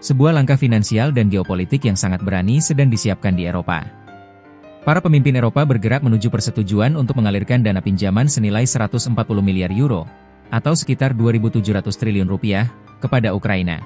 Sebuah langkah finansial dan geopolitik yang sangat berani sedang disiapkan di Eropa. Para pemimpin Eropa bergerak menuju persetujuan untuk mengalirkan dana pinjaman senilai 140 miliar euro, atau sekitar 2.700 triliun rupiah, kepada Ukraina.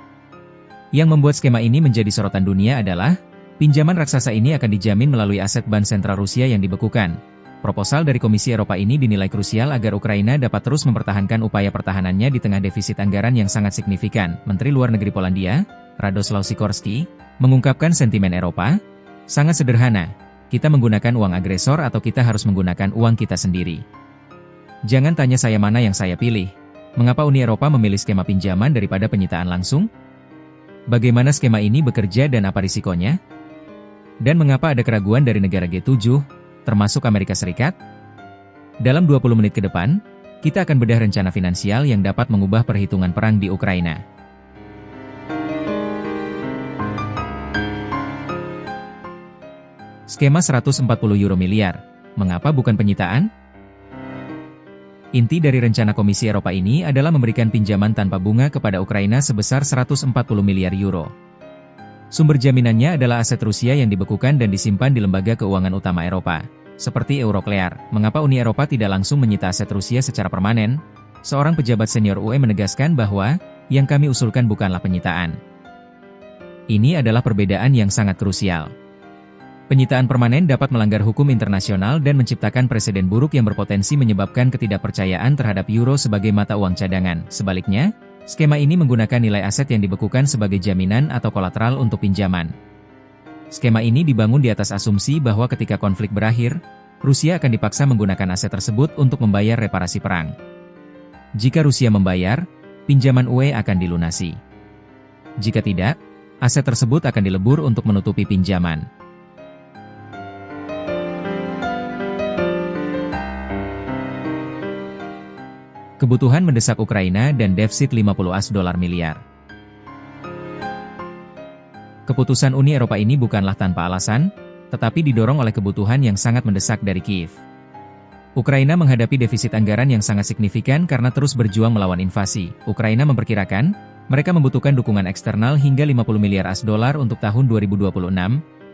Yang membuat skema ini menjadi sorotan dunia adalah, pinjaman raksasa ini akan dijamin melalui aset bank sentral Rusia yang dibekukan. Proposal dari Komisi Eropa ini dinilai krusial agar Ukraina dapat terus mempertahankan upaya pertahanannya di tengah defisit anggaran yang sangat signifikan. Menteri Luar Negeri Polandia, Radoslaw Sikorski, mengungkapkan sentimen Eropa, sangat sederhana, kita menggunakan uang agresor atau kita harus menggunakan uang kita sendiri. Jangan tanya saya mana yang saya pilih. Mengapa Uni Eropa memilih skema pinjaman daripada penyitaan langsung? Bagaimana skema ini bekerja dan apa risikonya? Dan mengapa ada keraguan dari negara G7, termasuk Amerika Serikat? Dalam 20 menit ke depan, kita akan bedah rencana finansial yang dapat mengubah perhitungan perang di Ukraina. Skema 140 euro miliar, mengapa bukan penyitaan? Inti dari rencana Komisi Eropa ini adalah memberikan pinjaman tanpa bunga kepada Ukraina sebesar 140 miliar euro. Sumber jaminannya adalah aset Rusia yang dibekukan dan disimpan di lembaga keuangan utama Eropa, seperti Euroclear. Mengapa Uni Eropa tidak langsung menyita aset Rusia secara permanen? Seorang pejabat senior UE menegaskan bahwa, yang kami usulkan bukanlah penyitaan. Ini adalah perbedaan yang sangat krusial. Penyitaan permanen dapat melanggar hukum internasional dan menciptakan presiden buruk yang berpotensi menyebabkan ketidakpercayaan terhadap euro sebagai mata uang cadangan. Sebaliknya, skema ini menggunakan nilai aset yang dibekukan sebagai jaminan atau kolateral untuk pinjaman. Skema ini dibangun di atas asumsi bahwa ketika konflik berakhir, Rusia akan dipaksa menggunakan aset tersebut untuk membayar reparasi perang. Jika Rusia membayar, pinjaman UE akan dilunasi. Jika tidak, aset tersebut akan dilebur untuk menutupi pinjaman. Kebutuhan mendesak Ukraina dan defisit 50 dolar miliar. Keputusan Uni Eropa ini bukanlah tanpa alasan, tetapi didorong oleh kebutuhan yang sangat mendesak dari Kiev. Ukraina menghadapi defisit anggaran yang sangat signifikan karena terus berjuang melawan invasi. Ukraina memperkirakan, mereka membutuhkan dukungan eksternal hingga 50 miliar dolar untuk tahun 2026,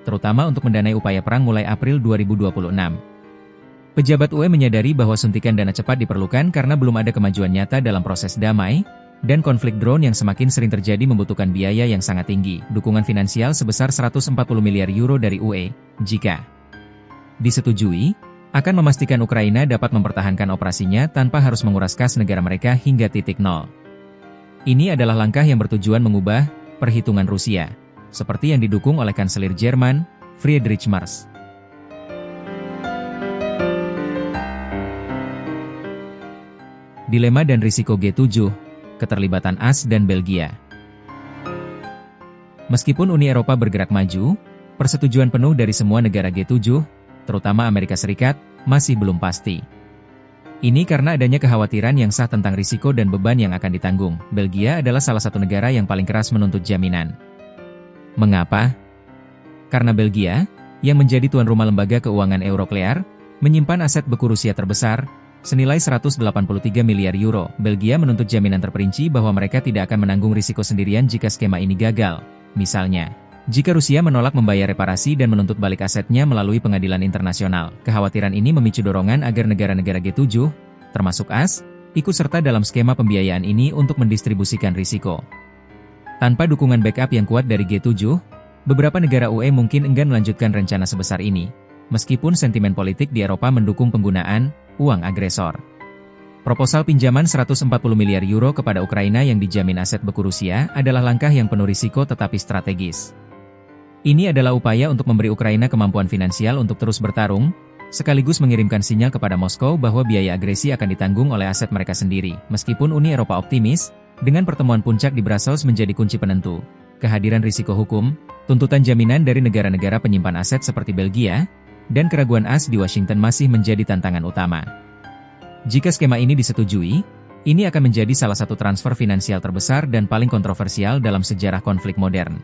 terutama untuk mendanai upaya perang mulai April 2026. Pejabat UE menyadari bahwa suntikan dana cepat diperlukan karena belum ada kemajuan nyata dalam proses damai, dan konflik drone yang semakin sering terjadi membutuhkan biaya yang sangat tinggi. Dukungan finansial sebesar 140 miliar euro dari UE, jika disetujui, akan memastikan Ukraina dapat mempertahankan operasinya tanpa harus menguras kas negara mereka hingga titik nol. Ini adalah langkah yang bertujuan mengubah perhitungan Rusia, seperti yang didukung oleh Kanselir Jerman, Friedrich Merz. Dilema dan risiko G7, keterlibatan AS dan Belgia. Meskipun Uni Eropa bergerak maju, persetujuan penuh dari semua negara G7, terutama Amerika Serikat, masih belum pasti. Ini karena adanya kekhawatiran yang sah tentang risiko dan beban yang akan ditanggung. Belgia adalah salah satu negara yang paling keras menuntut jaminan. Mengapa? Karena Belgia, yang menjadi tuan rumah lembaga keuangan Euroclear, menyimpan aset beku Rusia terbesar, senilai 183 miliar euro. Belgia menuntut jaminan terperinci bahwa mereka tidak akan menanggung risiko sendirian jika skema ini gagal. Misalnya, jika Rusia menolak membayar reparasi dan menuntut balik asetnya melalui pengadilan internasional. Kekhawatiran ini memicu dorongan agar negara-negara G7, termasuk AS, ikut serta dalam skema pembiayaan ini untuk mendistribusikan risiko. Tanpa dukungan backup yang kuat dari G7, beberapa negara UE mungkin enggan melanjutkan rencana sebesar ini, meskipun sentimen politik di Eropa mendukung penggunaan uang agresor. Proposal pinjaman 140 miliar euro kepada Ukraina yang dijamin aset beku Rusia adalah langkah yang penuh risiko tetapi strategis. Ini adalah upaya untuk memberi Ukraina kemampuan finansial untuk terus bertarung, sekaligus mengirimkan sinyal kepada Moskow bahwa biaya agresi akan ditanggung oleh aset mereka sendiri. Meskipun Uni Eropa optimis, dengan pertemuan puncak di Brussels menjadi kunci penentu, kehadiran risiko hukum, tuntutan jaminan dari negara-negara penyimpan aset seperti Belgia, dan keraguan AS di Washington masih menjadi tantangan utama. Jika skema ini disetujui, ini akan menjadi salah satu transfer finansial terbesar dan paling kontroversial dalam sejarah konflik modern.